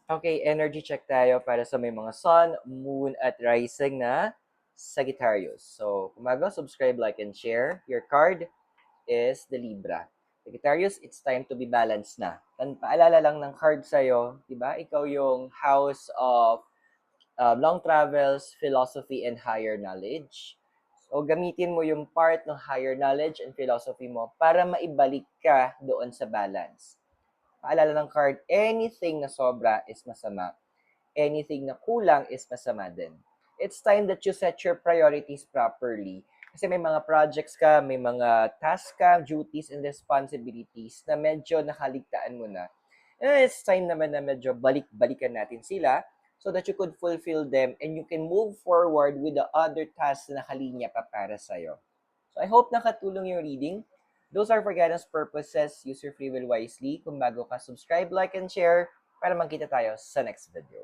Okay, energy check tayo para sa may mga sun, moon, at rising na Sagittarius. So, kumaga, subscribe, like, and share. Your card is the Libra. Sagittarius, it's time to be balanced na. Paalala lang ng card sa'yo, di ba? Ikaw yung house of long travels, philosophy, and higher knowledge. So, gamitin mo yung part ng higher knowledge and philosophy mo para maibalik ka doon sa balance. Paalala ng card, anything na sobra is masama. Anything na kulang is masama din. It's time that you set your priorities properly. Kasi may mga projects ka, may mga tasks ka, duties and responsibilities na medyo nakaligtaan mo na. And it's time naman na medyo balik-balikan natin sila so that you could fulfill them and you can move forward with the other tasks na nakalinya pa para sa'yo. So I hope nakatulong yung reading. Those are for guidance purposes. Use your free will wisely. Kung bago ka, subscribe, like, and share para magkita tayo sa next video.